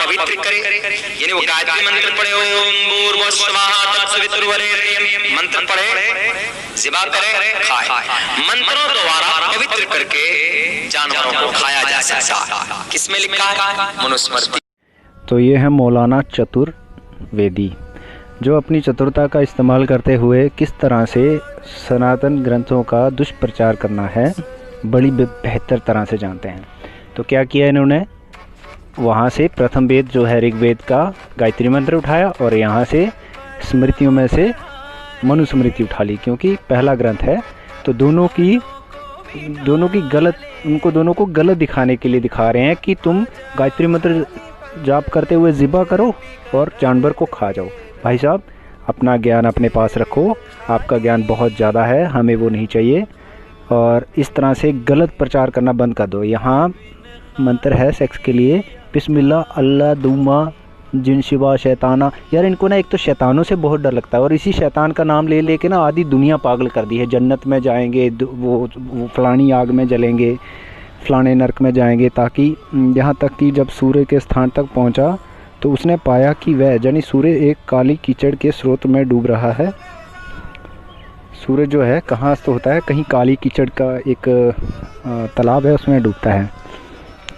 पवित्र करे, यानी वो गायत्री मंत्र पढ़े, ओम भूर्भुवः स्वः तत्सवितुर्वरेण्यं मंत्र पढ़े, ज़िबा करे, खाए। मंत्रों द्वारा पवित्र करके जानवरों को खाया जा सकता। किसमें लिखा है? मनुस्मृति। तो ये है मौलाना चतुर्वेदी, जो अपनी चतुरता का इस्तेमाल करते हुए किस तरह से सनातन ग्रंथों का दुष्प्रचार करना है बड़ी बेहतर तरह से जानते हैं। तो क्या किया इन्होंने, वहाँ से प्रथम वेद जो है ऋग्वेद का गायत्री मंत्र उठाया और यहाँ से स्मृतियों में से मनुस्मृति उठा ली, क्योंकि पहला ग्रंथ है। तो दोनों की गलत, उनको दोनों को गलत दिखाने के लिए दिखा रहे हैं कि तुम गायत्री मंत्र जाप करते हुए ज़िबा करो और जानवर को खा जाओ। भाई साहब, अपना ज्ञान अपने पास रखो, आपका ज्ञान बहुत ज़्यादा है, हमें वो नहीं चाहिए। और इस तरह से गलत प्रचार करना बंद कर दो। यहाँ मंत्र है सेक्स के लिए, बिस्मिल्लाह अल्लाह दूमा जिन शिवा शैताना। यार इनको ना एक तो शैतानों से बहुत डर लगता है और इसी शैतान का नाम ले लेके ना आधी दुनिया पागल कर दी है। जन्नत में जाएंगे, वो फलानी आग में जलेंगे, फलाने नरक में जाएंगे, ताकि यहाँ तक कि जब सूर्य के स्थान तक पहुँचा तो उसने पाया कि वह यानी सूर्य एक काली कीचड़ के स्रोत में डूब रहा है। सूर्य जो है कहाँ अस्त होता है, कहीं काली कीचड़ का एक तालाब है, उसमें डूबता है।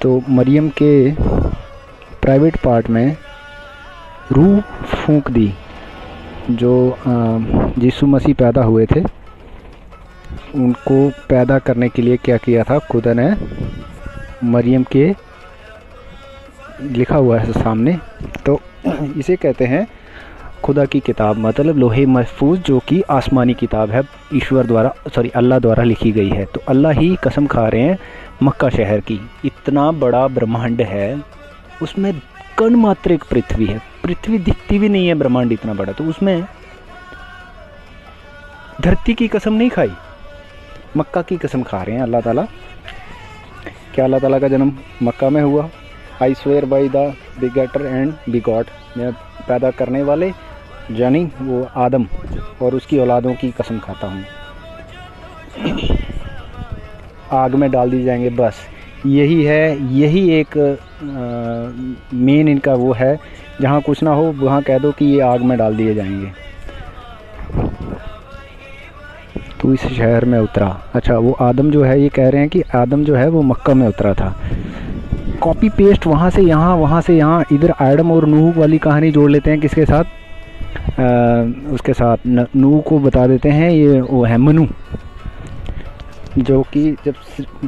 तो मरियम के प्राइवेट पार्ट में रूह फूंक दी। जो यीशु मसीह पैदा हुए थे, उनको पैदा करने के लिए क्या किया था खुदा ने, मरियम के लिखा हुआ है सामने। तो इसे कहते हैं खुदा की किताब, मतलब लोहे महफूज, जो कि आसमानी किताब है, ईश्वर द्वारा अल्लाह द्वारा लिखी गई है। तो अल्लाह ही कसम खा रहे हैं मक्का शहर की, इतना बड़ा ब्रह्मांड है, उसमें कण मात्र एक पृथ्वी है, पृथ्वी दिखती भी नहीं है, ब्रह्मांड इतना बड़ा। तो उसमें धरती की कसम नहीं खाई, मक्का की कसम खा रहे हैं अल्लाह ताला। क्या अल्लाह ताला का जन्म मक्का में हुआ? I swear by the begetter and begot, मैं पैदा करने वाले यानी वो आदम और उसकी औलादों की कसम खाता हूँ। आग में डाल दी जाएंगे, बस यही है, यही एक मेन इनका वो है। जहाँ कुछ ना हो वहाँ कह दो कि ये आग में डाल दिए जाएंगे। तो इस शहर में उतरा, अच्छा वो आदम जो है, ये कह रहे हैं कि आदम जो है वो मक्का में उतरा था। कॉपी पेस्ट वहाँ से यहाँ, वहाँ से यहाँ, इधर आदम और नूह वाली कहानी जोड़ लेते हैं। किसके साथ? उसके साथ नूह को बता देते हैं, ये वो है मनु, जो कि जब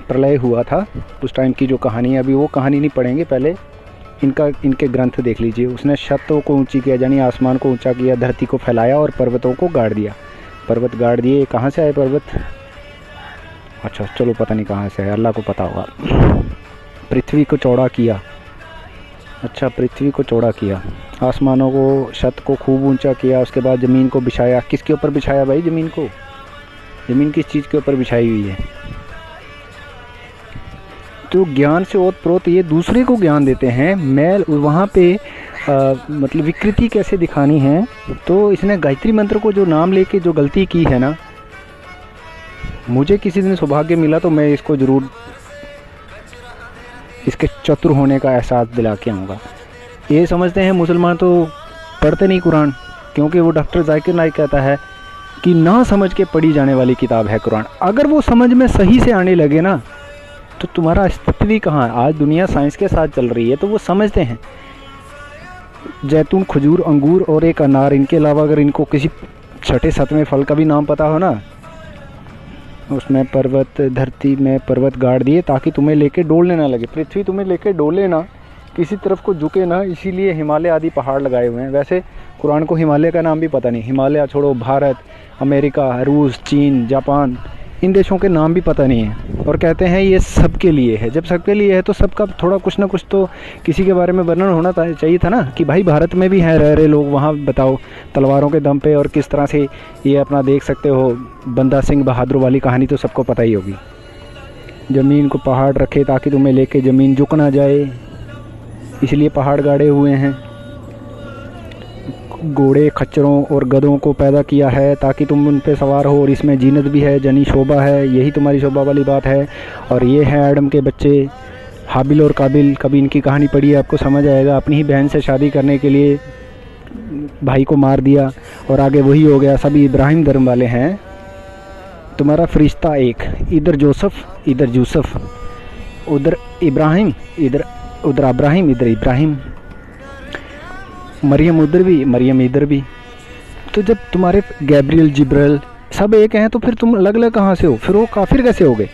प्रलय हुआ था उस टाइम की जो कहानी है। अभी वो कहानी नहीं पढ़ेंगे, पहले इनके ग्रंथ देख लीजिए। उसने छतों को ऊंची किया, यानी आसमान को ऊंचा किया, धरती को फैलाया और पर्वतों को गाड़ दिया। पर्वत गाड़ दिए, कहाँ से आए पर्वत? अच्छा चलो पता नहीं कहाँ से है, अल्लाह को पता होगा। पृथ्वी को चौड़ा किया, अच्छा पृथ्वी को चौड़ा किया, आसमानों को, छत को खूब ऊंचा किया, उसके बाद ज़मीन को बिछाया। किसके ऊपर बिछाया भाई ज़मीन को? ज़मीन किस चीज़ के ऊपर बिछाई हुई है? तो ज्ञान से ओतप्रोत ये दूसरे को ज्ञान देते हैं। मैं वहाँ पे मतलब विकृति कैसे दिखानी है। तो इसने गायत्री मंत्र को जो नाम लेके जो गलती की है ना, मुझे किसी दिन सौभाग्य मिला तो मैं इसको ज़रूर इसके चतुर होने का एहसास दिला के आऊँगा। ये समझते हैं मुसलमान तो पढ़ते नहीं कुरान, क्योंकि वो डॉक्टर जाकिर नाइक कहता है कि ना समझ के पढ़ी जाने वाली किताब है कुरान। अगर वो समझ में सही से आने लगे ना, तो तुम्हारा अस्तित्व ही कहाँ है। आज दुनिया साइंस के साथ चल रही है, तो वो समझते हैं जैतून, खजूर, अंगूर और एक अनार, इनके अलावा अगर इनको किसी छठे सातवें फल का भी नाम पता हो ना, उसमें पर्वत, धरती में पर्वत गाड़ दिए ताकि तुम्हें लेके डोलने ना लगे, पृथ्वी तुम्हें लेके डोले ना, किसी तरफ को झुके ना, इसीलिए हिमालय आदि पहाड़ लगाए हुए हैं। वैसे कुरान को हिमालय का नाम भी पता नहीं, हिमालय छोड़ो, भारत, अमेरिका, रूस, चीन, जापान, इन देशों के नाम भी पता नहीं है, और कहते हैं ये सबके लिए है। जब सबके लिए है तो सबका थोड़ा कुछ ना कुछ तो किसी के बारे में वर्णन होना चाहिए था ना, कि भाई भारत में भी हैं रह रहे लोग, वहाँ बताओ तलवारों के दम पे, और किस तरह से ये अपना देख सकते हो बंदा सिंह बहादुर वाली कहानी तो सबको पता ही होगी। ज़मीन को पहाड़ रखे ताकि तुम्हें लेके ज़मीन झुक ना जाए, इसलिए पहाड़ गाड़े हुए हैं। घोड़े, खच्चरों और गधों को पैदा किया है ताकि तुम उन पे सवार हो, और इसमें जीनत भी है, जनी शोभा है, यही तुम्हारी शोभा वाली बात है। और ये है आदम के बच्चे, हाबिल और काबिल, कभी इनकी कहानी पढ़िए आपको समझ आएगा। अपनी ही बहन से शादी करने के लिए भाई को मार दिया और आगे वही हो गया। सभी इब्राहिम धर्म वाले हैं। तुम्हारा फरिश्ता एक, इधर जोसफ इधर यूसुफ, उधर इब्राहिम उधर अब्राहिम इधर इब्राहिम, मरियम उधर भी मरियम इधर भी। तो जब तुम्हारे गैब्रियल जिब्राइल सब एक हैं तो फिर तुम अलग अलग कहाँ से हो? फिर वो काफिर कैसे हो गए?